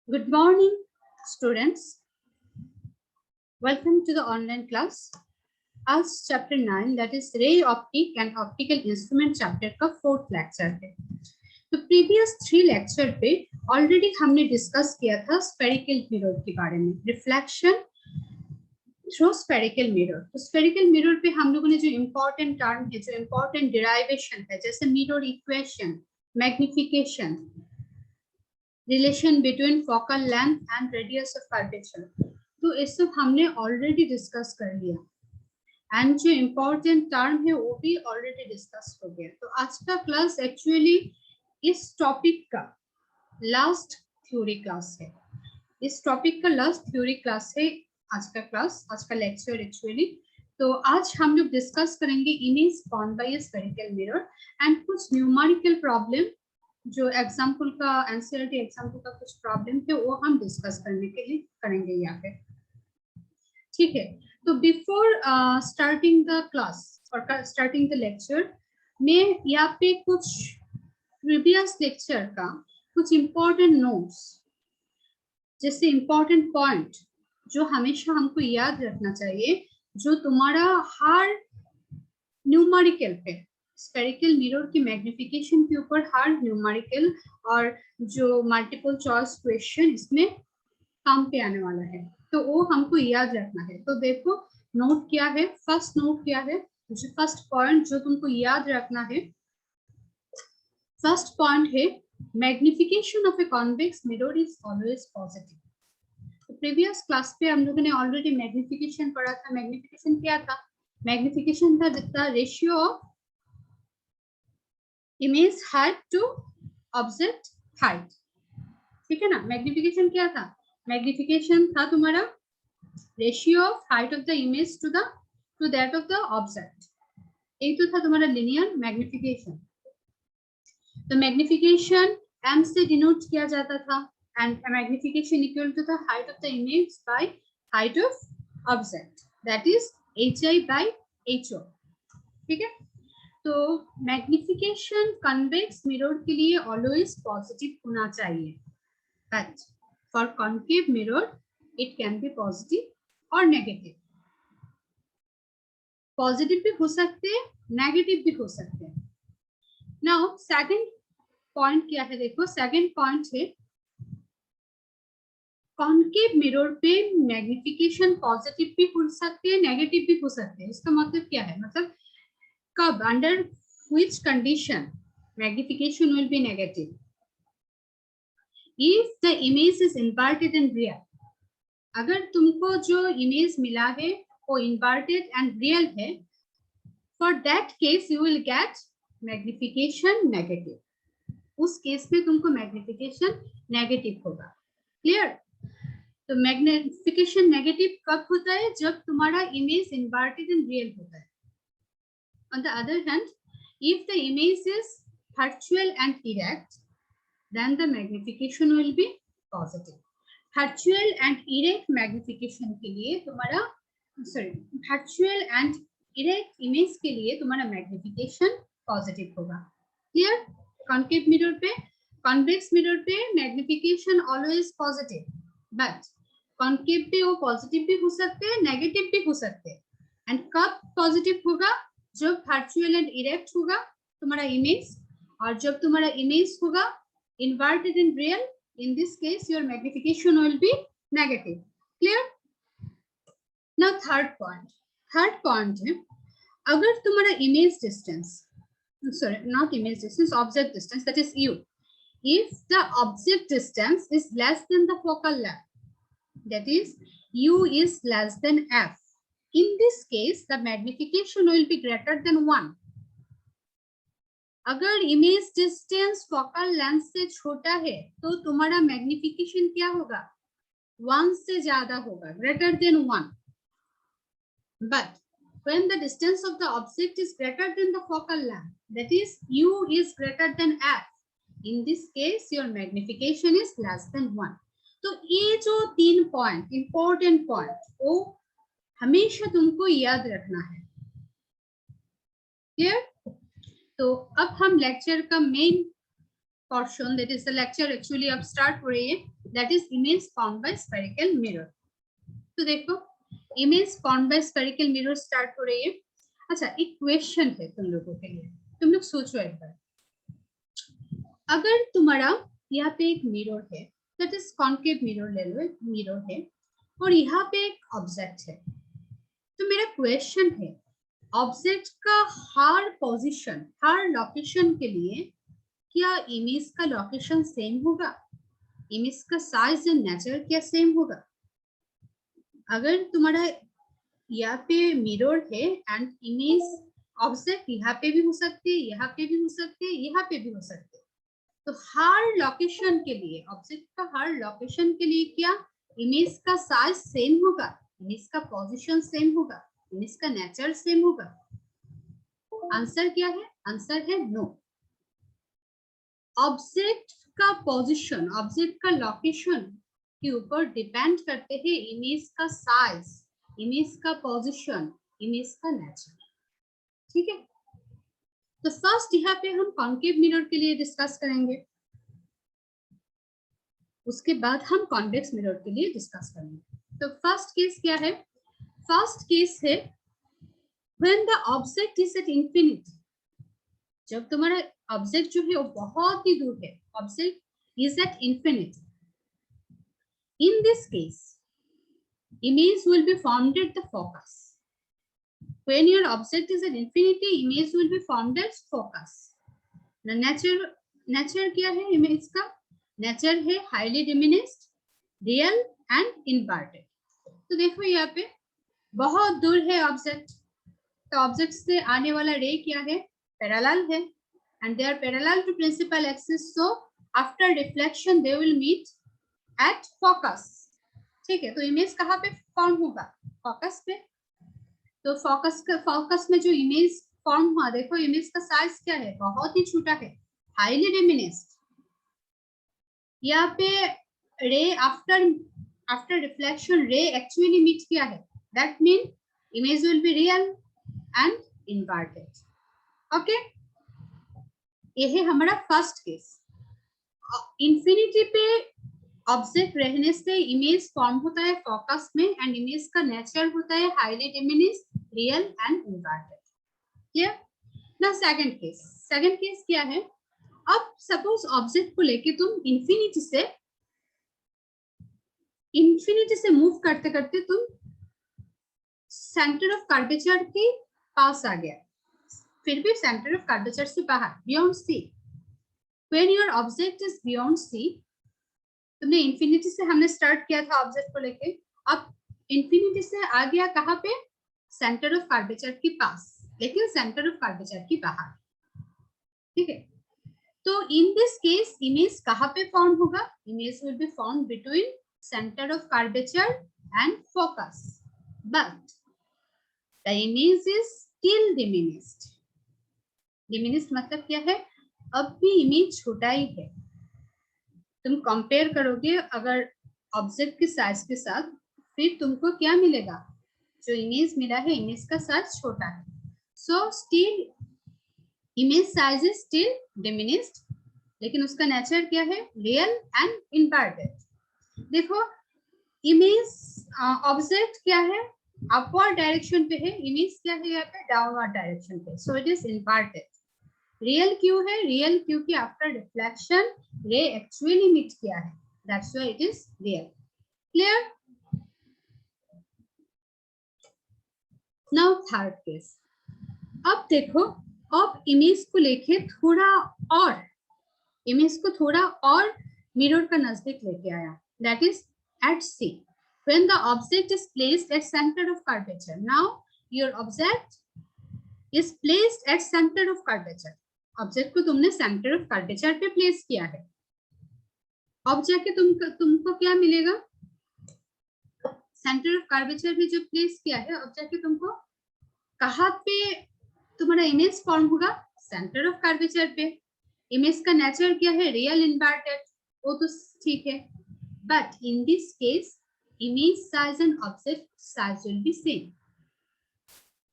Good morning, students. Welcome to the online class. आज chapter 9 that is ray optic and optical instrument chapter का 4th lecture है। तो previous 3 lecture पे already हमने discuss किया था स्फेरिकल मिरर के बारे में, रिफ्लेक्शन थ्रू स्फेरिकल मिरर। तो स्फेरिकल मिरर पे हम लोगों ने जो इम्पोर्टेंट टर्म है, जो इम्पोर्टेंट डिराइवेशन है, जैसे mirror equation, magnification, relation between focal length and radius of curvature, तो ये सब हमने ऑलरेडी डिस्कस कर लिया। एंड जो इम्पोर्टेंट टर्म है वो भी ऑलरेडी डिस्कस हो गया। तो आज का क्लास एक्चुअली इस टॉपिक का लास्ट थ्योरी क्लास है। इस टॉपिक का लास्ट थ्योरी क्लास है आज का क्लास, आज का लेक्चर एक्चुअली। तो आज हम लोग डिस्कस करेंगे image formed by a spherical mirror and कुछ न्यूमेरिकल प्रॉब्लम, जो एग्जाम्पल का एनसीईआरटी एग्जाम्पल का कुछ प्रॉब्लम थे वो हम डिस्कस करने के लिए करेंगे यहाँ पे। ठीक है, तो बिफोर स्टार्टिंग द क्लास और स्टार्टिंग द लेक्चर, मैं यहाँ पे कुछ प्रीवियस लेक्चर का कुछ इम्पोर्टेंट नोट्स, जैसे इम्पोर्टेंट पॉइंट जो हमेशा हमको याद रखना चाहिए, जो तुम्हारा हर न्यूमेरिकल पे स्फेरिकल मिरर की मैग्निफिकेशन के ऊपर हर न्यूमेरिकल और जो मल्टीपल चॉइस क्वेश्चन इसमें काम पे आने वाला है, तो वो हमको याद रखना है। तो देखो नोट क्या है, फर्स्ट नोट क्या है, फर्स्ट पॉइंट जो तुमको याद रखना है, फर्स्ट पॉइंट है magnification of a convex mirror is always positive. तो प्रीवियस क्लास पे हम लोगों ने ऑलरेडी मैग्निफिकेशन पढ़ा था। मैग्निफिकेशन क्या था? मैग्निफिकेशन था जितना ratio of image height to object height. ठीक है ना? मैग्निफिकेशन क्या था? मैग्निफिकेशन था तुम्हारा ratio of height of the image to that of the object. ये तो था तुम्हारा लिनियर मैग्निफिकेशन। तो मैग्निफिकेशन m से डिनोट किया जाता था and magnification equal to the height of the image by height of object, that is hi by ho। ठीक है, तो मैग्निफिकेशन कन्वेक्स मिरर के लिए ऑलवेज पॉजिटिव होना चाहिए, but for concave mirror it can be positive और negative. Positive भी हो सकते हैं, नेगेटिव भी हो सकते हैं। नाउ सेकंड पॉइंट क्या है, देखो सेकंड पॉइंट है कॉन्केव मिरर पे मैग्निफिकेशन पॉजिटिव भी हो सकते हैं, नेगेटिव भी हो सकते हैं। इसका मतलब क्या है? मतलब कब, under which condition magnification will be negative? If the image is inverted and real, अगर तुमको जो इमेज मिला है वो inverted and real है, for that case you will get magnification negative। उस केस में तुमको मैग्निफिकेशन नेगेटिव होगा। क्लियर? तो मैग्निफिकेशन नेगेटिव कब होता है? जब तुम्हारा इमेज इन्वर्टेड एंड रियल होता है। On the other hand, if the image is virtual and erect, then the magnification will be positive। virtual and erect magnification के लिए तुम्हारा virtual and erect image के लिए तुम्हारा magnification positive होगा। Clear? concave mirror पे, convex mirror पे magnification always positive, but concave पे वो positive भी हो सकते हैं, negative भी हो सकते हैं। and कब positive होगा? जब वर्चुअल एंड इरेक्ट होगा तुम्हारा इमेज, और जब तुम्हारा इमेज होगा inverted and real, in this case your magnification will be negative. Clear? Now third point है अगर तुम्हारा image distance, sorry not image distance, object distance, that is u, if the object distance is less than the focal length, that is u is less than f, in this case the magnification will be greater than 1। अगर image distance focal length से छोटा है तो तुम्हारा magnification क्या होगा? 1 से ज्यादा होगा, greater than 1। But when the distance of the object is greater than the focal length, that is u is greater than f, in this case your magnification is less than 1। तो ये जो 3 point important point वो हमेशा तुमको याद रखना है। Clear? तो अब हम लेक्चर का main portion, that is the lecture actually अब start हो रही है, that is image formed by spherical mirror. तो देखो image formed by spherical mirror start हो रही है. अच्छा, एक क्वेश्चन है तुम लोगों के लिए, तुम लोग सोचो एक बार, अगर तुम्हारा यहाँ पे एक मिरर है, that is concave mirror ले लो, मिरर है और यहाँ पे एक ऑब्जेक्ट है, तो मेरा क्वेश्चन है ऑब्जेक्ट का हर पोजीशन, हर लोकेशन के लिए क्या इमेज का लोकेशन सेम होगा, इमेज का साइज एंड नेचर क्या सेम होगा? अगर तुम्हारा यहाँ पे मिरर है एंड इमेज ऑब्जेक्ट यहाँ पे भी हो सकते हैं, यहाँ पे भी हो सकते हैं, यहाँ पे भी हो सकते हैं, तो हर लोकेशन के लिए, ऑब्जेक्ट का हर लोकेशन के लिए क्या इमेज का साइज सेम होगा, इमेज का पोजीशन सेम होगा, इमेज का नेचर सेम होगा? आंसर क्या है? आंसर है नो. ऑब्जेक्ट का पोजीशन, ऑब्जेक्ट का लोकेशन के ऊपर डिपेंड करते हैं इमेज का साइज, इमेज का पोजीशन, इमेज का नेचर. ठीक है, तो फर्स्ट यहाँ पे हम कॉन्केव मिरर के लिए डिस्कस करेंगे, उसके बाद हम कॉन्वेक्स मिरर के लिए डिस्कस करेंगे. तो फर्स्ट केस क्या है? फर्स्ट केस है when the object is at infinity. जब तुम्हारा ऑब्जेक्ट जो है वो बहुत ही दूर है, object is at infinity. In this case, image will be formed at the focus. When your object is at infinity, image will be formed at focus. The nature क्या है image का? Nature है highly diminished, real and inverted. तो देखो यहाँ पे बहुत दूर है ऑब्जेक्ट, तो ऑब्जेक्ट से आने वाला रे क्या है? पैरेलल है, and they are parallel to principal axis, so after reflection they will meet at focus. ठीक है, तो इमेज कहाँ पे फॉर्म होगा? फोकस पे. तो फोकस में जो इमेज फॉर्म हुआ, देखो इमेज का साइज क्या है? बहुत ही छोटा है, हाईली डिमिनिश्ड. यहाँ पे रे आफ्टर रिफ्लेक्शन रे एक्चुअली मीट किया है, that mean image will be real and inverted. Okay, ये है हमारा फर्स्ट केस. इंफिनिटी पे ऑब्जेक्ट रहने से इमेज फॉर्म होता है फोकस में, एंड इमेज का नेचर होता है highly diminished, real and inverted. Clear? ना सेकंड केस. सेकंड केस क्या है? अब सपोज ऑब्जेक्ट को लेके तुम इंफिनिटी से मूव करते करते तुम सेंटर ऑफ कर्वेचर के पास आ गया, फिर भी सेंटर ऑफ कर्वेचर से बाहर, beyond C. When your object is beyond C, तुमने इंफिनिटी से, हमने स्टार्ट किया था ऑब्जेक्ट को लेके, अब इंफिनिटी से आ गया कहाँ पे? सेंटर ऑफ कर्वेचर के पास, लेकिन सेंटर ऑफ कर्वेचर के बाहर. ठीक है, तो इन दिस केस इमेज कहाँ पे फॉर्म होगा? Image will B form between centre of curvature and focus, but the image is still diminished. Diminished मतलब क्या है? अब भी इमेज छोटा ही है. तुम कंपेयर करोगे अगर ऑब्जेक्ट के साइज के साथ, फिर तुमको क्या मिलेगा? जो इमेज मिला है, इमेज का साइज छोटा है. So still image size is still diminished, लेकिन उसका नेचर क्या है? Real and inverted. देखो इमेज ऑब्जेक्ट क्या है? अपवर्ड डायरेक्शन पे है, इमेज क्या है यहाँ पे? डाउनवर्ड डायरेक्शन पे, सो इट इज इन्वर्टेड. रियल क्यों है? रियल क्योंकि आफ्टर रिफ्लेक्शन रे एक्चुअली मीट किया है, that's why it is real. Clear? Now third case. अब देखो, अब इमेज को लेके थोड़ा और मिरर का नजदीक लेके आया, that is at C. When the object is placed at center of curvature, now your object is placed at center of curvature. Object को तुमने सेंटर ऑफ कर्वेचर पे प्लेस किया है. अब जाके तुमको क्या मिलेगा? सेंटर ऑफ कर्वेचर पे जो प्लेस किया है, अब जाके तुमको कहाँ पे तुम्हारा इमेज फॉर्म होगा? सेंटर ऑफ कर्वेचर पे. इमेज का नेचर क्या है? रियल इन्वर्टेड, वो तो ठीक है, but in this case image size and object size will be same.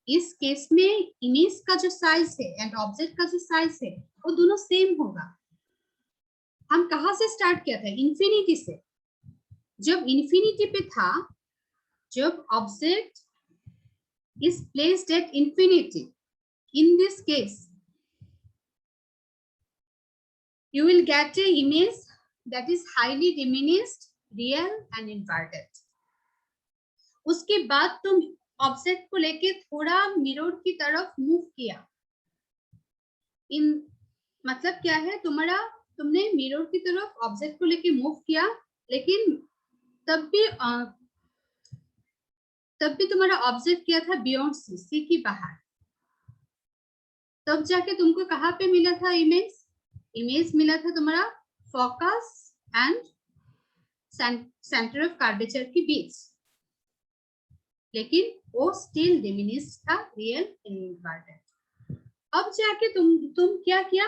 इस केस में इमेज का जो साइज है एंड ऑब्जेक्ट का जो साइज है वो दोनों सेम होगा. हम कहाँ से स्टार्ट किया था? इंफिनिटी से। जब इंफिनिटी पे था, जब object is placed at infinity, in this case you will get a image that is highly diminished, real and inverted. उसके बाद तुम ऑब्जेक्ट को लेके थोड़ा मिरर की तरफ मूव किया। इन मतलब क्या है, तुमने मिरर की तरफ ऑब्जेक्ट को लेके मूव किया, लेकिन तब भी तुम्हारा ऑब्जेक्ट क्या था? बियॉन्ड सी की बाहर। तब जाके तुमको कहाँ पे मिला था इमेज? इमेज मिला था तुम्हारा focus and centre of curvature के बीच, लेकिन वो स्टिल डिमिनिश्ड था, रियल एंड इनवर्टेड। अब जाके तुम क्या किया?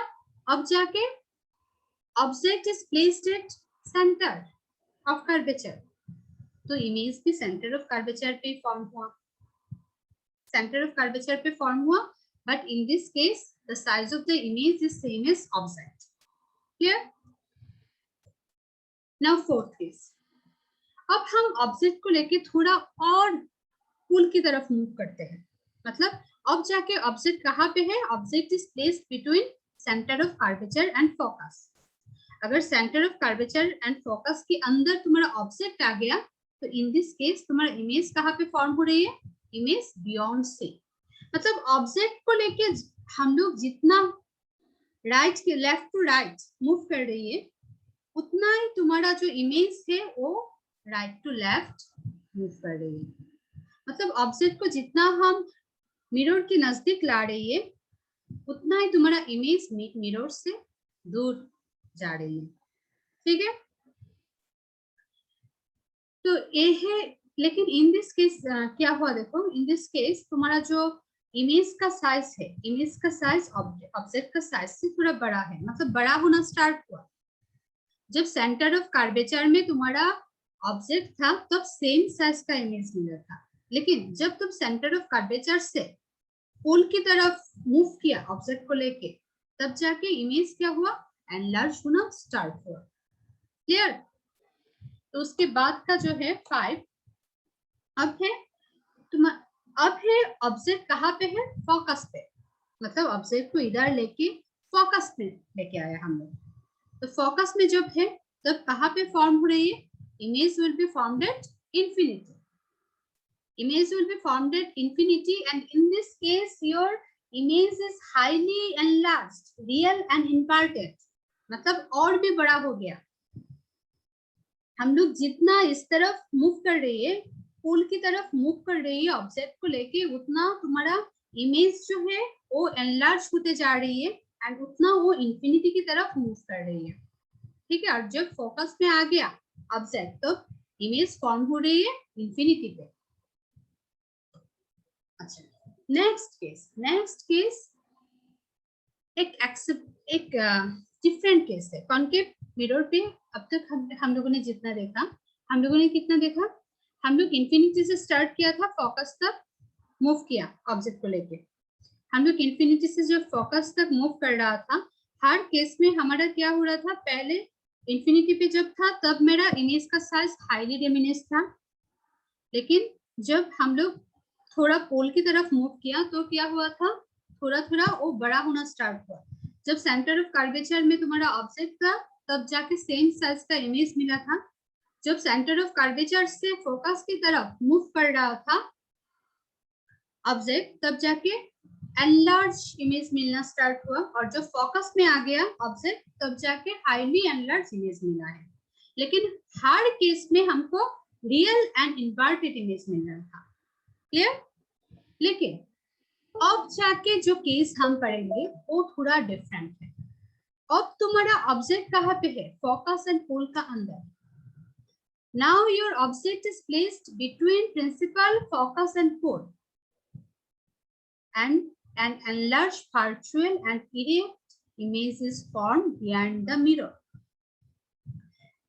अब जाके object is placed at centre of curvature, तो इमेज भी सेंटर ऑफ कर्वेचर पे फॉर्म हुआ, सेंटर ऑफ कर्वेचर पे फॉर्म हुआ, but in this case the size of the image is same as object. Clear? Now fourth case. अब हम object को लेके थोड़ा और पुल की तरफ मूव करते हैं। मतलब अब जाके ऑब्जेक्ट कहाँ पे है? Object is placed between centre of curvature and focus. अगर centre of curvature and focus के अंदर तुम्हारा ऑब्जेक्ट आ गया, तो इन दिस केस तुम्हारा इमेज कहाँ पे फॉर्म हो रही है? इमेज बियॉन्ड से। मतलब ऑब्जेक्ट को लेके हम लोग जितना राइट के लेफ्ट टू राइट मूव कर रही है, उतना ही तुम्हारा जो इमेज है वो राइट टू लेफ्ट मूव कर रही है। मतलब ऑब्जेक्ट को जितना हम मिरर के नजदीक ला रही है, उतना ही तुम्हारा इमेज मिरर से दूर जा रही है। ठीक है? तो ये है, लेकिन इन दिस केस क्या हुआ? देखो, इन दिस केस तुम्हारा जो इमेज का साइज है, इमेज का साइज ऑब्जेक्ट का साइज से थोड़ा बड़ा है, मतलब बड़ा होना स्टार्ट हुआ। जब सेंटर ऑफ कर्वेचर में तुम्हारा ऑब्जेक्ट था, तब सेम साइज का इमेज मिला था, लेकिन जब तुम सेंटर ऑफ कर्वेचर से पोल की तरफ मूव किया ऑब्जेक्ट को लेके, तब जाके इमेज क्या हुआ? एनलार्ज होना स्टार्ट हुआ। क्लियर? तो उसके बाद का जो है 5, अब है ऑब्जेक्ट कहाँ पे है? फोकस पे। मतलब ऑब्जेक्ट को इधर लेके फोकस में लेके आया हम लोग। तो फोकस में जब है, तब कहाँ पे फॉर्म हो रही है? Image will be formed at infinity. Image will be formed at infinity, and in this case your image is highly enlarged, real and inverted. मतलब और भी बड़ा हो गया। हम लोग जितना इस तरफ मूव कर रही है, पोल की तरफ मूव कर रही है ऑब्जेक्ट को लेके, उतना तुम्हारा इमेज जो है वो एनलार्ज होते जा रही है, एंड उतना वो इंफिनिटी की तरफ मूव कर रही है। ठीक है? और जब फोकस में आ गया ऑब्जेक्ट, तो इमेज फॉर्म हो रही है इंफिनिटी पे। अच्छा, नेक्स्ट केस एक डिफरेंट केस है। कॉन्केव मिरर पे अब तक हम लोगों ने जितना देखा, हम लोगों ने कितना देखा? हम लोग इंफिनिटी से स्टार्ट किया था, फोकस तक मूव किया ऑब्जेक्ट को लेके। हम लोग इंफिनिटी से जब फोकस तक मूव कर रहा था, हर केस में हमारा क्या हो रहा था? पहले इंफिनिटी पे जब था, तब मेरा इमेज का साइज हाईली डिमिनिश था, लेकिन जब हम लोग थोड़ा पोल की तरफ मूव किया, तो क्या हुआ था? थोड़ा थोड़ा वो बड़ा होना स्टार्ट हुआ। जब सेंटर ऑफ कर्वेचर में तुम्हारा ऑब्जेक्ट था, तब जाके सेम साइज का इमेज मिला था। जब सेंटर ऑफ कर्वेचर से फोकस की तरफ मूव कर रहा था ऑब्जेक्ट, तब जाके एनलार्ज इमेज मिलना स्टार्ट हुआ, और जब फोकस में आ गया ऑब्जेक्ट, तब जाके हाईली एनलार्ज इमेज मिला है। लेकिन हर केस में हमको रियल एंड इन्वर्टेड इमेज मिल रहा था। क्लियर? लेकिन अब जाके जो केस हम पढ़ेंगे वो थोड़ा डिफरेंट है। अब तुम्हारा ऑब्जेक्ट कहाँ पे है? फोकस एंड पोल का अंदर। Now your object is placed between principal, focus and pole, and an enlarged virtual and erect image is formed behind the mirror.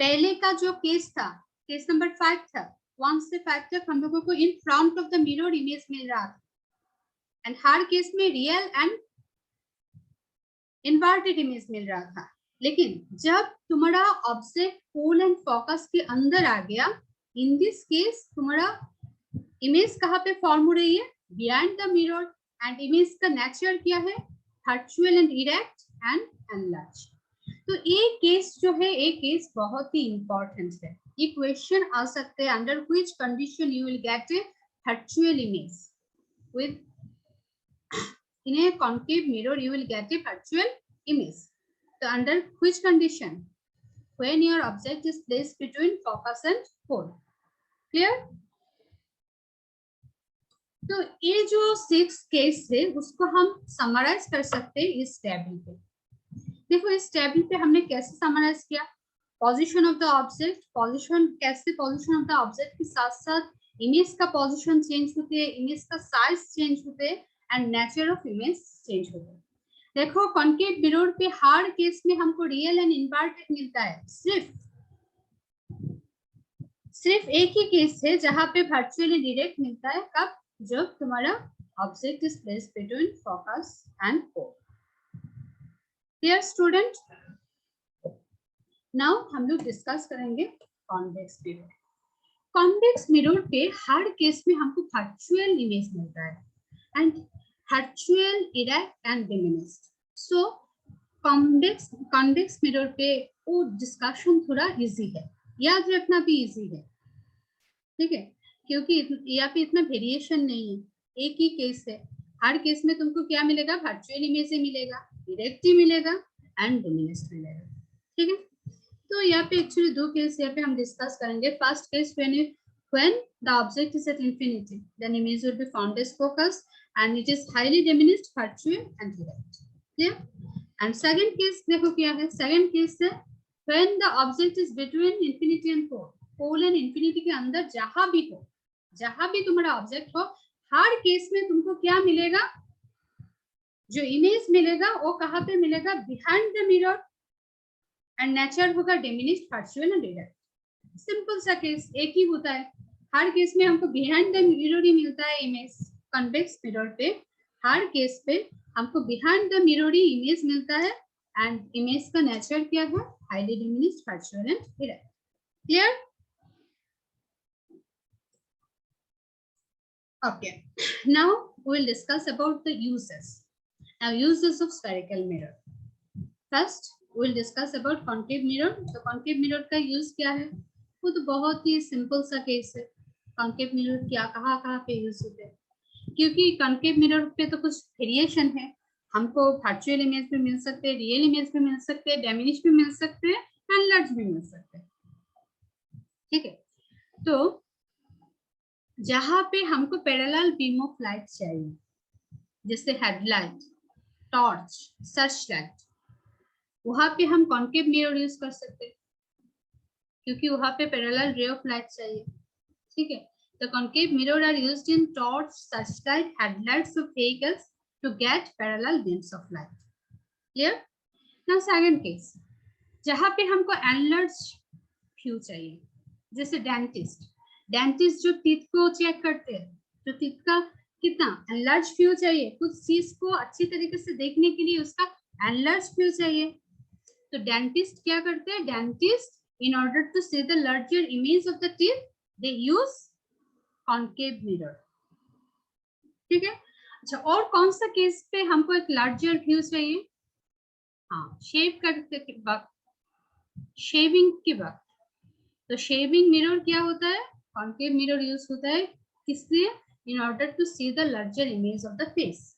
पहले का जो केस था, केस नंबर 5 था, 1 से 5 तक हम लोगों को in front of the mirror image मिल रहा था, एंड हर केस में रियल एंड इन्वर्टेड इमेज मिल रहा था। लेकिन जब तुम्हारा ऑब्जेक्ट पोल एंड फोकस के अंदर आ गया, इन दिस केस तुम्हारा इमेज कहाँ पे फॉर्म हो रही है, behind the mirror, and image का नेचर क्या है, virtual and erect and enlarge. तो ये केस जो है, ये केस बहुत ही इंपॉर्टेंट है। ये क्वेश्चन आ सकते हैं, under which condition you will get A virtual image with in a concave mirror you will get a virtual image. So under which condition, when your object is placed between focus and pole. Clear? तो ये जो 6 case है उसको हम summarise कर सकते हैं इस टेबल पे। देखो इस टेबल पे हमने कैसे समराइज किया, position of the object, position कैसे, पोजीशन ऑफ द ऑब्जेक्ट के साथ साथ इमेज का पोजीशन चेंज होते हैं, इमेज का साइज चेंज होते हैं and nature of image change होते हैं। देखो कॉन्केव मिरर पे हर केस में हमको रियल एंड इन्वर्टेड मिलता है, सिर्फ एक ही केस है जहां पे वर्चुअल एंड डायरेक्ट मिलता है, कब, जब तुम्हारा object is placed between focus and pole. Clear student? नाउ हम लोग डिस्कस करेंगे कॉन्वेक्स मिरर। कॉन्वेक्स मिरर पे हर केस में हमको वर्चुअल इमेज मिलता है and virtual erect and diminished. So convex mirror पे वो डिस्कशन थोड़ा इजी है, याद रखना भी इजी है, ठीक है, क्योंकि यहाँ पे इतना वेरिएशन नहीं है, एक ही केस है। हर केस में तुमको क्या मिलेगा, वर्चुअल इमेज ही मिलेगा, डायरेक्ट ही मिलेगा एंड डिमिनिश्ड मिलेगा, ठीक है। तो यहाँ पे एक्चुअली 2 केस यहाँ पे हम डिस्कस करेंगे। First case when the object is at infinity, then image will be found as focus and it is highly diminished, virtual and direct. Clear? And second case देखो क्या है, second case है when the object is between infinity and pole, pole and infinity के अंदर जहां भी हो, जहां भी तुम्हारा ऑब्जेक्ट हो, हर केस में तुमको क्या मिलेगा, जो इमेज मिलेगा वो कहाँ पे मिलेगा, behind the mirror and nature होगा diminished, virtual and direct. Simple सा केस एक ही होता है, हर केस में हमको बिहाइंड द मिरर ही मिलता है इमेज। कॉन्वेक्स मिरर पे हर केस पे हमको behind the mirror he image मिलता है एंड इमेज का नेचर क्या है, highly diminished, virtual and direct. Clear? Okay, now we will discuss about the uses. Now uses of spherical mirror. First we will discuss about concave mirror. तो concave mirror का use क्या है, वो तो बहुत ही सिंपल सा केस है। concave mirror क्या कहाँ पे यूज होते हैं, क्योंकि concave mirror पे तो कुछ वेरिएशन है, हमको वर्चुअल इमेज भी मिल सकते हैं, रियल इमेज भी मिल सकते हैं, डिमिनिश भी मिल सकते हैं, एनलार्ज भी मिल सकते हैं, ठीक है। तो जहां पे हमको पैरेलल बीम ऑफ लाइट चाहिए, जैसे हेडलाइट, टॉर्च, सर्च लाइट, वहां पे हम कॉन्केव मिरर यूज कर सकते हैं, क्योंकि वहां पे पैरेलल रे ऑफ लाइट चाहिए, ठीक है। The concave mirror are used in torch, searchlight, headlights of vehicles to get parallel beams of light. Clear? Now second case, जहां पे हमको enlarged व्यू चाहिए, जैसे डेंटिस्ट जो टीथ को चेक करते हैं, तो टीथ का कितना एनलार्ज व्यू चाहिए, कुछ चीज को अच्छी तरीके से देखने के लिए उसका एनलार्ज व्यू चाहिए। तो डेंटिस्ट क्या करते हैं, dentist in order to see the larger image of the teeth they use concave mirror, ठीक है। अच्छा, और कौन सा केस पे हमको एक लार्जर व्यू चाहिए, हाँ, शेव करते के वक्त, शेविंग के वक्त, तो शेविंग मिरर क्या होता है, कॉन्केव मिरर यूज होता है, किसलिए, in order to see the larger image of the face.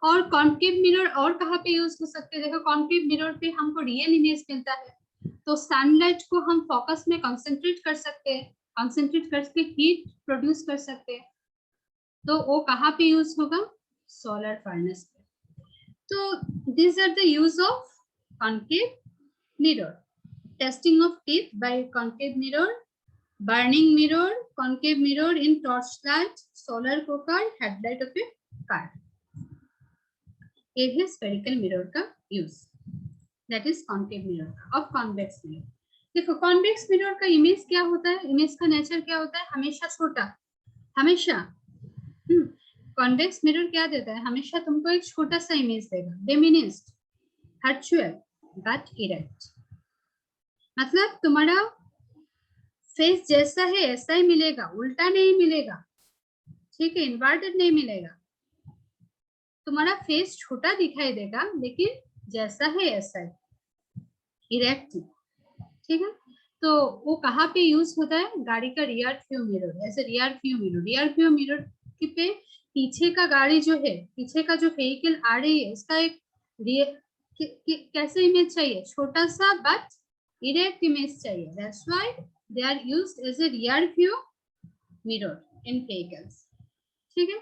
और कॉन्केव मिरर और कहाँ पे यूज हो सकते हैं, देखो कॉन्केव मिरर पे हमको रियल इमेज मिलता है, तो सनलाइट को हम फोकस में कंसंट्रेट कर सकते हैं, कंसंट्रेट करके हीट प्रोड्यूस कर सकते हैं, तो वो कहाँ पे यूज होगा, सोलर फर्नेस पे। तो this are the use of concave mirror. Testing of teeth by concave mirror, burning mirror, concave mirror in torchlight, solar cooker, headlight of a car. ये है spherical mirror का use, that is concave mirror of convex mirror। देखो convex mirror का image क्या होता है, image का nature क्या होता है, हमेशा छोटा, हमेशा convex mirror क्या देता है, हमेशा तुमको एक छोटा सा इमेज देगा, diminished, हर्चुअल बट इरेक्ट, मतलब तुम्हारा फेस जैसा है ऐसा ही मिलेगा, उल्टा नहीं मिलेगा, ठीक है, इन्वर्टेड नहीं मिलेगा। तुम्हारा फेस छोटा दिखाई देगा लेकिन जैसा है ऐसा है, इरेक्ट, ठीक है। तो वो कहाँ पे यूज होता है, गाड़ी का रियर व्यू मिरर, ऐसे रियर व्यू मिरर पे पीछे का गाड़ी जो है, पीछे का जो व्हीकल आ रही है उसका एक कैसे इमेज चाहिए, छोटा सा बट इरेक्ट इमेज चाहिए, that's why they are used as a rear view mirror in vehicles, ठीक है।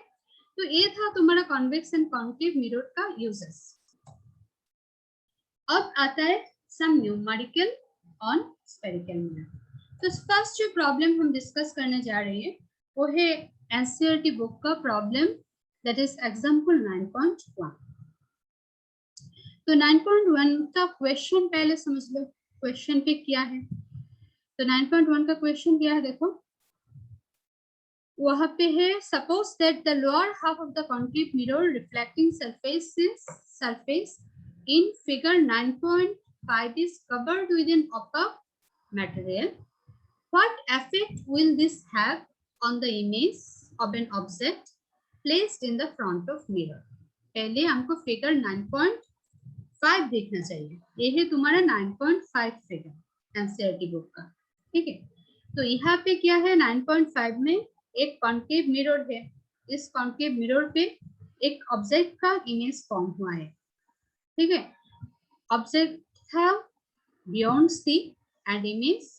तो ये था तुम्हारा कॉन्वेक्स एंड कॉन्केव मिरर का यूजेस। अब आता है some numerical on spherical mirror. तो फर्स्ट जो प्रॉब्लम हम डिस्कस करने जा रहे हैं वो है एनसीईआरटी बुक का प्रॉब्लम, दैट इज एग्जांपल 9.1। तो 9.1 का क्वेश्चन पहले समझ लो, क्वेश्चन पे क्या है। तो 9.1 का क्वेश्चन क्या है, देखो वहां पे है, suppose that the lower half of the concave mirror reflecting surface in figure 9.5 is covered with an opaque material. What effect will this have on the image of an object placed in the front of mirror? पहले हमको figure 9.5 देखना चाहिए, ये है तुम्हारा 9.5 figure NCERT book का, ठीक है। तो यहाँ पे क्या है, 9.5 में एक कॉन्केव मिरर है, इस कॉन्केव मिरर पे एक ऑब्जेक्ट का इमेज फॉर्म हुआ है, ठीक है। ऑब्जेक्ट था बियॉन्ड सी एंड इमेज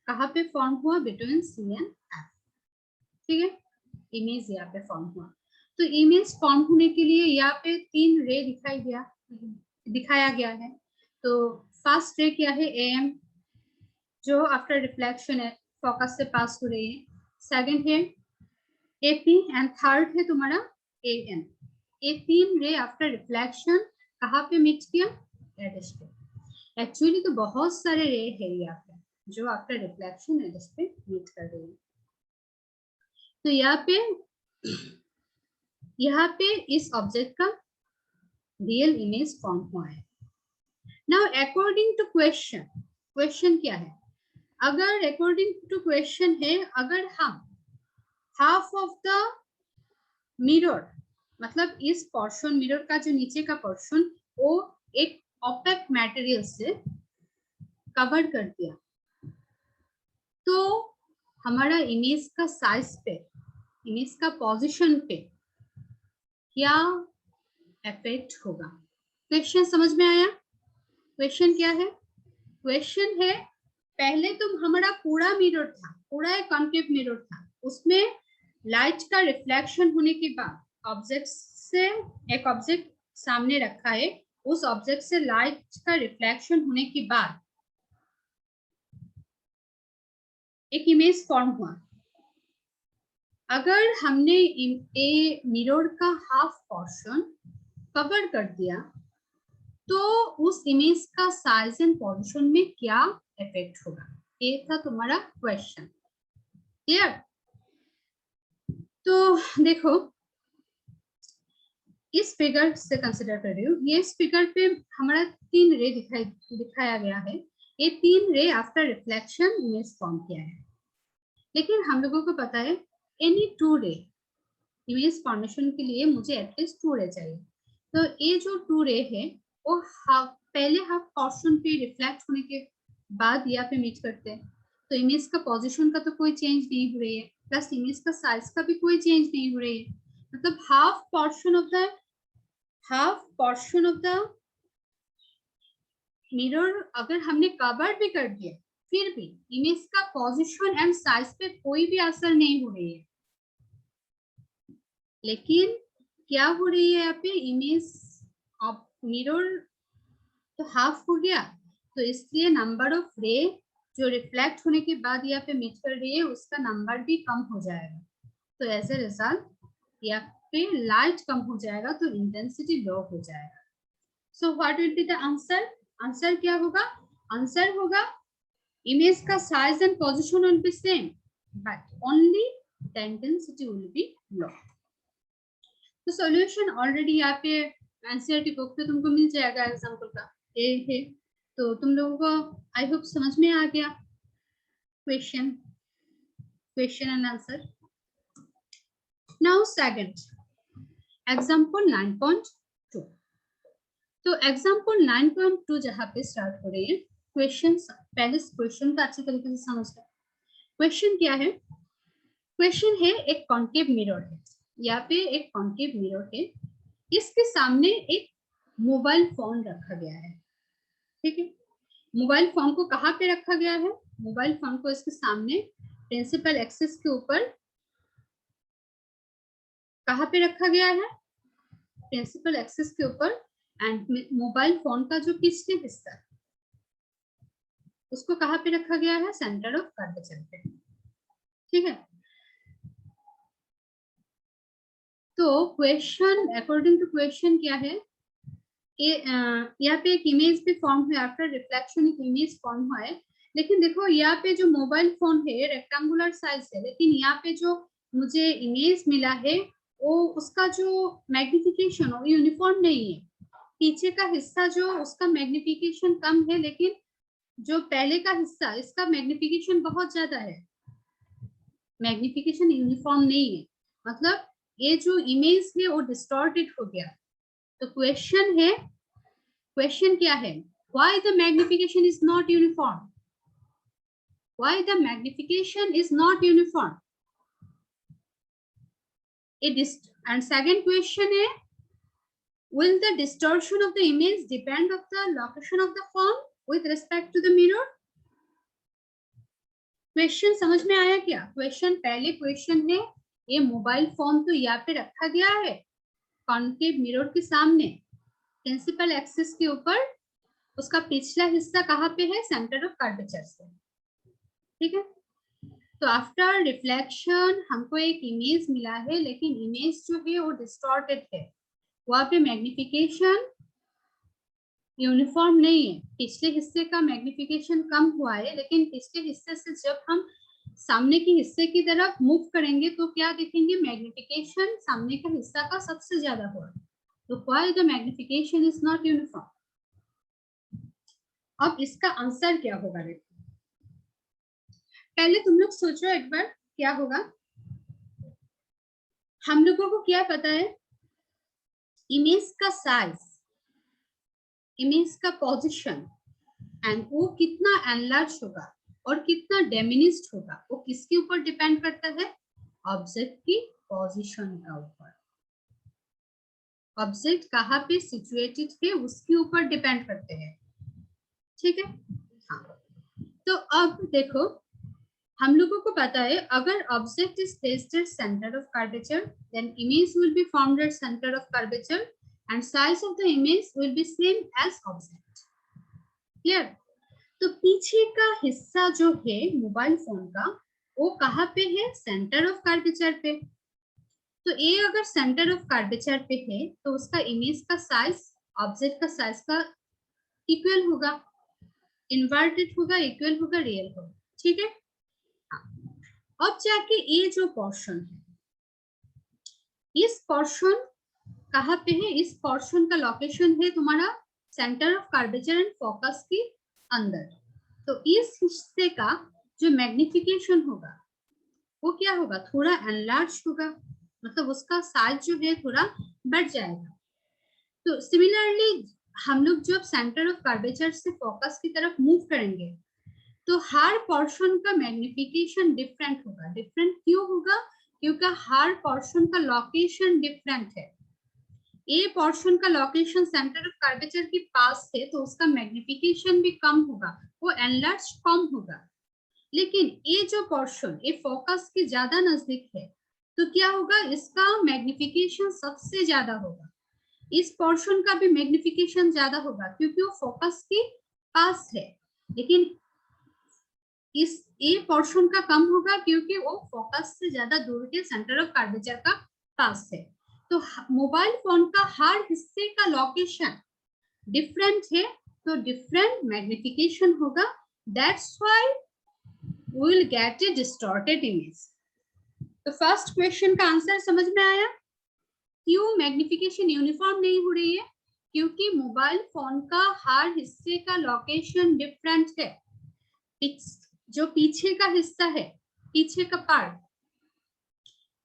कहाँ पे फॉर्म हुआ, बिटवीन सी एंड एफ, ठीक है। इमेज यहाँ पे फॉर्म हुआ। तो इमेज फॉर्म होने के लिए यहाँ पे 3 रे दिखाया गया है। तो फर्स्ट रे क्या है, एम, जो आफ्टर रिफ्लेक्शन है फोकस से पास हो रही है। सेकंड है एपी एंड थर्ड है तुम्हारा एएन। ये 3 रे आफ्टर रिफ्लेक्शन कहाँ पे मीट किया, एडिश पे। एक्चुअली तो बहुत सारे रे है यहाँ पे जो आफ्टर रिफ्लेक्शन एडिश पे मीट कर रही है। तो यहाँ पे इस ऑब्जेक्ट का रियल इमेज फॉर्म हुआ है। नाउ अकॉर्डिंग टू क्वेश्चन क्या है, अगर अकॉर्डिंग टू क्वेश्चन है, अगर हम हाफ ऑफ द मिरर, मतलब इस पोर्शन मिरर का जो नीचे का पोर्शन वो एक ऑपेक मटेरियल से कवर कर दिया, तो हमारा इमेज का साइज पे, इमेज का पोजीशन पे क्या इफेक्ट होगा। क्वेश्चन समझ में आया, क्वेश्चन क्या है, क्वेश्चन है पहले तो हमारा पूरा मिरर था, पूरा एक कॉन्केव मिरर था, उसमें लाइट का रिफ्लेक्शन होने के बाद ऑब्जेक्ट से एक ऑब्जेक्ट सामने रखा है, उस ऑब्जेक्ट से लाइट का रिफ्लेक्शन होने के बाद एक इमेज फॉर्म हुआ। अगर हमने ए मिरर का हाफ पोर्शन कवर कर दिया तो उस इमेज का साइज एंड पोजीशन में क्या इफेक्ट होगा, ये था तुम्हारा क्वेश्चन, क्लियर। तो देखो इस फिगर से कंसिडर कर रही हूँ, ये इस फिगर पे हमारा 3 रे दिखाया गया है। ये 3 रे आफ्टर रिफ्लेक्शन इमेज फॉर्म किया है, लेकिन हम लोगों को पता है एनी 2 रे इमेज फॉर्मेशन के लिए मुझे एटलीस्ट 2 रे चाहिए। तो ये जो 2 रे है वो पहले हाफ पोर्शन पे रिफ्लेक्ट होने के बाद यहाँ पे मीट करते हैं, तो इमेज का पोजीशन का तो कोई चेंज नहीं हो रही है, प्लस इमेज का साइज का भी कोई चेंज नहीं हो रही है। मतलब half portion of the mirror अगर हमने कवर भी कर दिया, फिर भी इमेज का पोजीशन एंड साइज पे कोई भी असर नहीं हो रही है। लेकिन क्या हो रही है यहाँ पे, इमेज ऑफ मिरर तो हाफ हो गया, तो इसलिए नंबर ऑफ रे जो रिफ्लेक्ट होने के बाद यहाँ पे मीट कर रही है उसका नंबर भी कम हो जाएगा। तो एज ए रिजल्ट यहाँ पे लाइट कम हो जाएगा, तो इंटेंसिटी लो हो जाएगा। So what will be the answer, answer क्या होगा, आंसर होगा इमेज का size and position will be same but only the intensity will be low. तो सॉल्यूशन ऑलरेडी यहाँ पे एनसीईआरटी बुक पे तुमको मिल जाएगा एग्जाम्पल का ये है। तो तुम लोगों को आई होप समझ में आ गया question and answer. Now second example 9.2। तो एग्जाम्पल 9.2 जहाँ पे स्टार्ट हो रही है क्वेश्चन, पहले क्वेश्चन का अच्छी तरीके से समझ लो। क्वेश्चन क्या है? क्वेश्चन है एक कॉन्केव मिरर है, यहाँ पे एक कॉन्केव मिरर है, इसके सामने एक मोबाइल फोन रखा गया है। ठीक है, मोबाइल फोन को कहाँ पे रखा गया है? मोबाइल फोन को इसके सामने प्रिंसिपल एक्सिस के ऊपर कहाँ पे रखा गया है? प्रिंसिपल एक्सिस के ऊपर। एंड मोबाइल फोन का जो पिछले हिस्सा उसको कहाँ पे रखा गया है? सेंटर ऑफ कर्वेचर पे। ठीक है, तो क्वेश्चन अकॉर्डिंग टू क्वेश्चन क्या है? यहाँ पे एक इमेज भी फॉर्म हुआ, आफ्टर रिफ्लेक्शन एक इमेज फॉर्म हुआ है। लेकिन देखो यहाँ पे जो मोबाइल फोन है रेक्टेंगुलर साइज है, लेकिन यहाँ पे जो मुझे इमेज मिला है वो उसका जो मैग्निफिकेशन वो यूनिफॉर्म नहीं है। पीछे का हिस्सा जो उसका मैग्निफिकेशन कम है, लेकिन जो पहले का हिस्सा इसका मैग्निफिकेशन बहुत ज्यादा है। मैग्निफिकेशन यूनिफॉर्म नहीं है, मतलब ये जो इमेज है वो डिस्टॉर्टेड हो गया। तो क्वेश्चन है, क्वेश्चन क्या है? Why the magnification is not uniform? Why the magnification is not uniform? And second question है, will the distortion of the image depend on the location of the phone with respect to the mirror? Question समझ में आया क्या? Question, पहले question है ये mobile phone तो यहाँ पे रखा गया है कॉन्केव मिरर के सामने प्रिंसिपल एक्सिस के ऊपर, उसका पिछला हिस्सा कहाँ पे है? सेंटर ऑफ कर्वेचर से। ठीक है, तो आफ्टर रिफ्लेक्शन हमको एक इमेज मिला है, लेकिन इमेज जो है वो डिस्टॉर्टेड है, वहां पे मैग्निफिकेशन यूनिफॉर्म नहीं है। पिछले हिस्से का मैग्निफिकेशन कम हुआ है, लेकिन पिछले हिस्से से जब हम सामने के हिस्से की तरफ मूव करेंगे तो क्या देखेंगे? मैग्निफिकेशन सामने का हिस्सा का सबसे ज्यादा हुआ। तो why the magnification is not uniform? अब इसका आंसर क्या होगा? देखो, पहले तुम लोग सोचो एक बार क्या होगा। हम लोगों को क्या पता है? इमेज का साइज, इमेज का पोजीशन एंड वो कितना एनलार्ज होगा और कितना डिमिनिश्ड होगा, वो किसके ऊपर डिपेंड करता है? ऑब्जेक्ट की पोजीशन का ऊपर। ऑब्जेक्ट कहाँ पे सिचुएटेड है उसके ऊपर डिपेंड करते हैं। ठीक है, हाँ। तो अब देखो, हम लोगों को पता है अगर object is placed at centre of curvature, then image will be formed at centre of curvature and size of the image will be same as object. Clear? तो पीछे का हिस्सा जो है मोबाइल फोन का वो कहाँ पे है? सेंटर ऑफ कर्वेचर पे। तो ये अगर सेंटर ऑफ कर्वेचर पे है तो उसका इमेज का साइज ऑब्जेक्ट का साइज का इक्वल होगा, इन्वर्टेड होगा, इक्वल होगा, रियल होगा। ठीक है, अब जाके ये जो पोर्शन है, इस पोर्शन कहाँ पे है? इस पोर्शन का लोकेशन है तुम्हारा centre of curvature and focus के अंदर। तो इस हिस्से का जो मैग्निफिकेशन होगा वो क्या होगा? थोड़ा एनलार्ज होगा, मतलब उसका साइज जो है थोड़ा बढ़ जाएगा। तो सिमिलरली हम लोग जब सेंटर ऑफ कर्वेचर से फोकस की तरफ मूव करेंगे तो हर पोर्शन का मैग्निफिकेशन डिफरेंट होगा। डिफरेंट क्यों होगा? क्योंकि हर पोर्शन का लोकेशन डिफरेंट है। ए पोर्शन का लोकेशन सेंटर ऑफ कर्वेचर के पास है तो उसका मैग्निफिकेशन भी कम होगा, वो एनलार्ज कम होगा। लेकिन ये जो पोर्शन ये फोकस के ज्यादा नजदीक है तो क्या होगा? इसका मैग्निफिकेशन सबसे ज्यादा होगा। इस पोर्शन का भी मैग्निफिकेशन ज्यादा होगा क्योंकि वो फोकस के पास है, लेकिन इस ए पोर्शन का कम होगा क्योंकि वो फोकस से ज्यादा दूर के सेंटर ऑफ कर्वेचर का पास है। तो मोबाइल फोन का हर हिस्से का लोकेशन डिफरेंट है तो डिफरेंट मैग्निफिकेशन होगा। That's why we will get a distorted image. तो फर्स्ट क्वेश्चन का आंसर समझ में आया? क्यों मैग्निफिकेशन यूनिफॉर्म नहीं हो रही है? क्योंकि मोबाइल फोन का हर हिस्से का लोकेशन डिफरेंट है। जो पीछे का हिस्सा है, पीछे का पार्ट,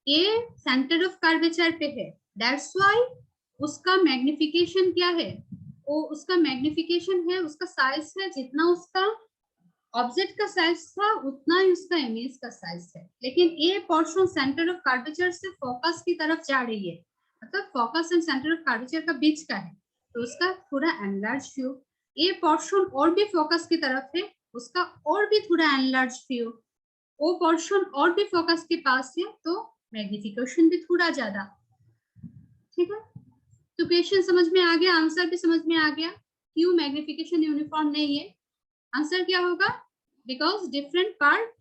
ये सेंटर ऑफ कर्वेचर पे है, दैट्स व्हाई उसका मैग्निफिकेशन क्या है, वो उसका मैग्निफिकेशन है, उसका साइज है, जितना उसका ऑब्जेक्ट का साइज था उतना ही उसका इमेज का साइज है। लेकिन ये पोर्शन सेंटर ऑफ कर्वेचर से फोकस की तरफ जा रही है, मतलब focus and centre of curvature का बीच का है, तो उसका थोड़ा एनलार्ज व्यू। ये पोर्शन और भी फोकस की तरफ है, उसका और भी थोड़ा एनलार्ज व्यू। वो पोर्शन और भी फोकस के पास है, तो मैग्निफिकेशन भी थोड़ा ज्यादा। ठीक है, तो क्वेश्चन समझ में आ गया, आंसर भी समझ में आ गया क्यों मैग्निफिकेशन यूनिफॉर्म नहीं है। आंसर क्या होगा, बिकॉज डिफरेंट पार्ट,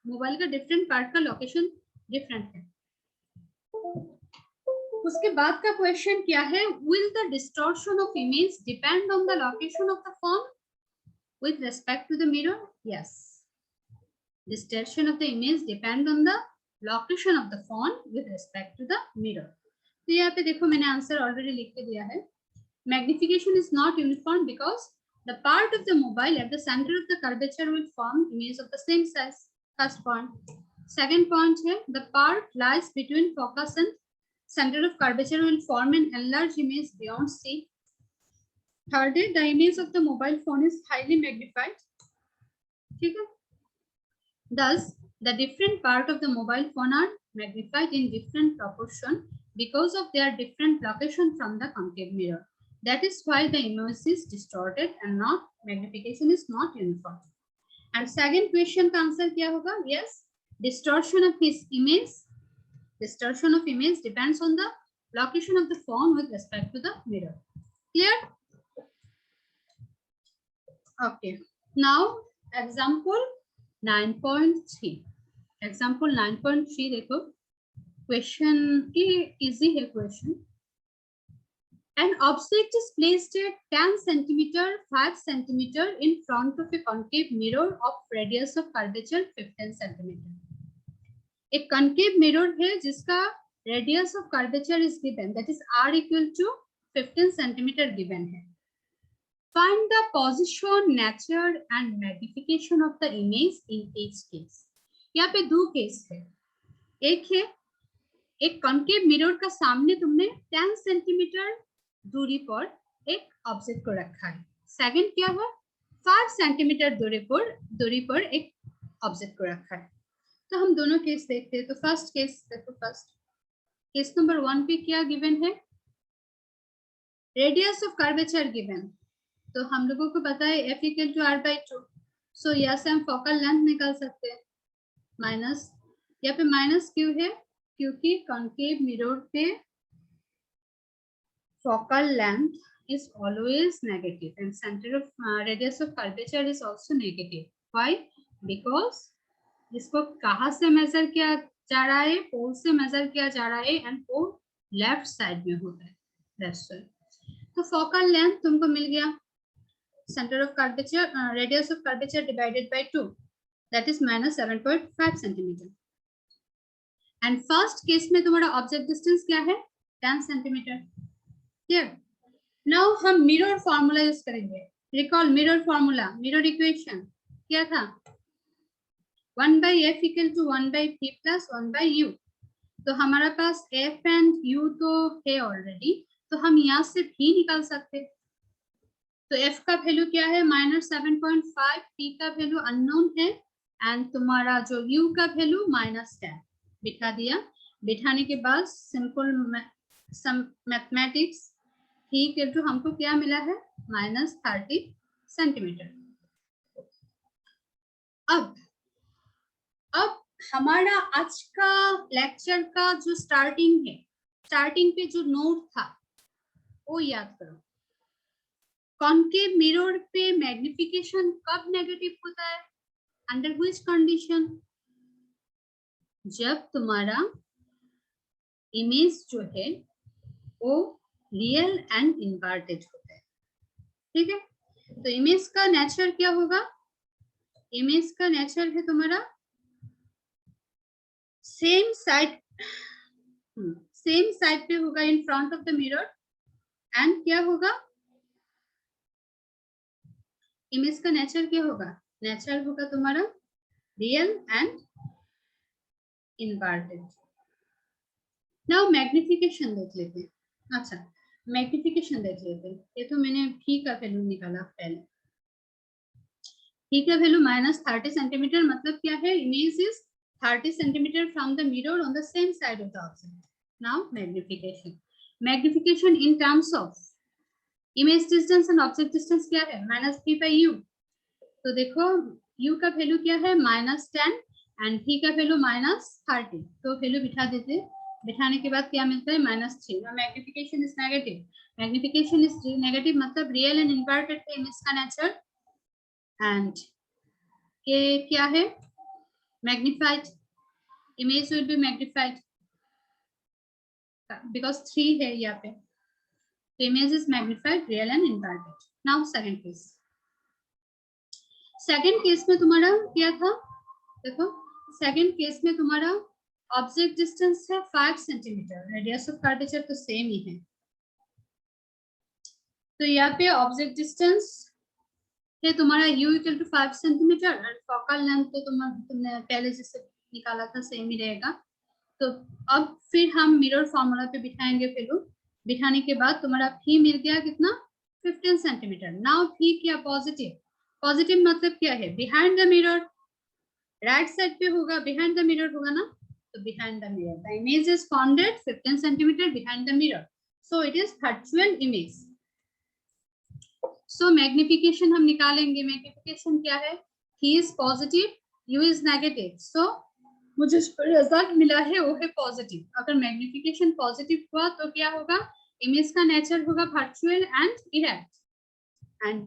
मोबाइल का डिफरेंट पार्ट का लोकेशन डिफरेंट है। उसके बाद का क्वेश्चन क्या है, will the distortion of image depend on the location of the phone with respect to the mirror? Yes, distortion of the image depend on the location of the phone with respect to the mirror. तो यहाँ पे देखो मैंने answer already लिख के दिया है। Magnification is not uniform because the part of the mobile at the center of the curvature will form image of the same size. First point. Second point है, the part lies between focus and center of curvature will form an enlarged image beyond C. Third, the image of the mobile phone is highly magnified. ठीक है, thus the different part of the mobile phone are magnified in different proportion because of their different location from the concave mirror. That is why the image is distorted and not magnification is not uniform. And second question का answer क्या होगा? Yes, distortion of his image. Distortion of image depends on the location of the phone with respect to the mirror. Clear? Okay. Now example 9.3. Example 9.3 देखो, question easy है question. An object is placed at 10 centimeter, 5 centimeter in front of a concave mirror of radius of curvature 15 centimeter. एक concave mirror है जिसका radius of curvature is given, that is r equal to 15 centimeter given है. Find the position, nature and magnification of the image in each case. यहाँ पे दो case है, एक है एक कॉन्केव मिरर का सामने तुमने 10 सेंटीमीटर दूरी पर एक ऑब्जेक्ट को रखा है, सेकंड क्या है 5 सेंटीमीटर दूरी पर एक ऑब्जेक्ट को रखा है। तो हम दोनों केस देखते हैं। तो फर्स्ट केस देखो, फर्स्ट केस नंबर 1 पे क्या गिवन है, रेडियस ऑफ कर्वेचर गिवन। तो हम लोगों को पता है f इक्वल टू r/2, सो यहाँ से हम फोकल लेंथ निकाल सकते हैं, माइनस, यहाँ पे माइनस क्यों है, क्योंकि कॉन्केव मिरर पे focal length is always negative and center of radius of curvature is also negative. Why? Because इसको कहाँ से मेजर किया जा रहा है, पोल से मेजर किया जा रहा है एंड पोल लेफ्ट साइड में होता है, that's why. तो फोकल लेंथ तुमको मिल गया, center of curvature radius of curvature divided by 2, that is minus 7.5 centimeter. And first case में तुम्हारा ऑब्जेक्ट डिस्टेंस क्या है 10 सेंटीमीटर। क्लियर? नाउ हम मिरर फार्मूला यूज करेंगे। Recall mirror formula, mirror equation क्या था, 1/f equal to 1/p plus 1/u। तो हमारा पास f एंड u तो है ऑलरेडी, तो हम यहाँ से भी निकाल सकते हैं। तो f का वैल्यू क्या है -7.5, p का वैल्यू अननोन है एंड तुम्हारा जो u का वैल्यू -10 बिठा दिया। बिठाने के बाद सिंपल मैथमेटिक्स ठीक है, जो हमको क्या मिला है -30 सेंटीमीटर। अब हमारा आज का लेक्चर का जो स्टार्टिंग है, स्टार्टिंग पे जो नोट था वो याद करो। कॉन्केव मिरर पे मैग्निफिकेशन कब नेगेटिव होता है, अंडर व्हिच कंडीशन, जब तुम्हारा इमेज जो है वो रियल एंड इन्वर्टेड होता है। ठीक है, तो इमेज का नेचर क्या होगा, इमेज का नेचर है तुम्हारा सेम साइड पे होगा इन front of the mirror and क्या होगा, इमेज का नेचर क्या होगा, नेचर होगा तुम्हारा real and inverted. Now magnification देख लेते हैं। अच्छा, मैग्निफिकेशन देख लेते हैं। ये तो मैंने भी का वैल्यू निकाला पहले। भी का वैल्यू -30 सेंटीमीटर, मतलब क्या है, image is 30 centimetre from the mirror on the same side of the object. Now magnification, magnification in terms of image distance and object distance क्या है, -3/u। तो देखो u का वैल्यू क्या है -10 एंड v का वैल्यू -30। तो वैल्यू बिठा देते, बिठाने के बाद क्या मिलता है -3। Magnification is negative, magnification is negative मतलब रियल एंड इन्वर्टेड है इमेज का नेचर। एंड ये क्या है, magnified, image will B magnified because 3 है यहाँ पे। Image is magnified, real and inverted. Now second case, second case में तुम्हारा क्या था, देखो सेकंड केस में तुम्हारा ऑब्जेक्ट डिस्टेंस है 5 सेंटीमीटर, रेडियस ऑफ कर्वेचर तो सेम ही है। तो यहाँ पे ऑब्जेक्ट डिस्टेंस है तुम्हारा u इक्वल टू 5 सेंटीमीटर और फोकल लेंथ तो तुमने पहले जैसे निकाला था सेम ही रहेगा। तो अब फिर हम मिरर फॉर्मूला पे बिठाएंगे वैल्यू, बिठाने के बाद तुम्हारा v मिल गया कितना 15 सेंटीमीटर। नाउ v क्या पॉजिटिव, पॉजिटिव मतलब क्या है, behind the mirror, right side पे होगा, बिहाइंड द मिरर होगा ना, तो behind the mirror the image is founded 15 centimetre behind the mirror, so it is virtual image. So magnification हम निकालेंगे, मैग्निफिकेशन क्या है, v is positive, u is negative, so मुझे रिजल्ट मिला है वो है पॉजिटिव। अगर मैग्निफिकेशन पॉजिटिव हुआ तो क्या होगा, इमेज का नेचर होगा virtual and erect and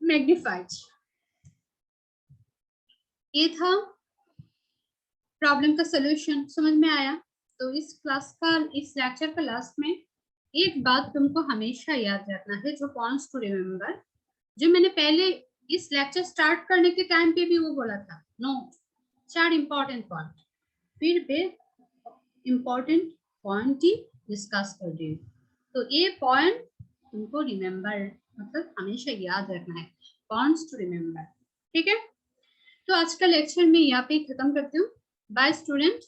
magnified. ये था प्रॉब्लम का सॉल्यूशन, समझ में आया। तो इस क्लास का, इस लेक्चर का लास्ट में एक बात तुमको हमेशा याद रखना है, जो पॉइंट्स टू रिमेम्बर, जो मैंने पहले इस लेक्चर स्टार्ट करने के टाइम पे भी वो बोला था, नो 4 इंपॉर्टेंट पॉइंट, फिर भी इंपॉर्टेंट पॉइंट ही डिस्कस कर रही हूँ। तो ये पॉइंट तुमको रिमेम्बर, मतलब हमेशा याद रखना है, पॉइंट्स टू रिमेम्बर, ठीक है। तो आज का लेक्चर मैं यहाँ पे खत्म करती हूँ। Bye student.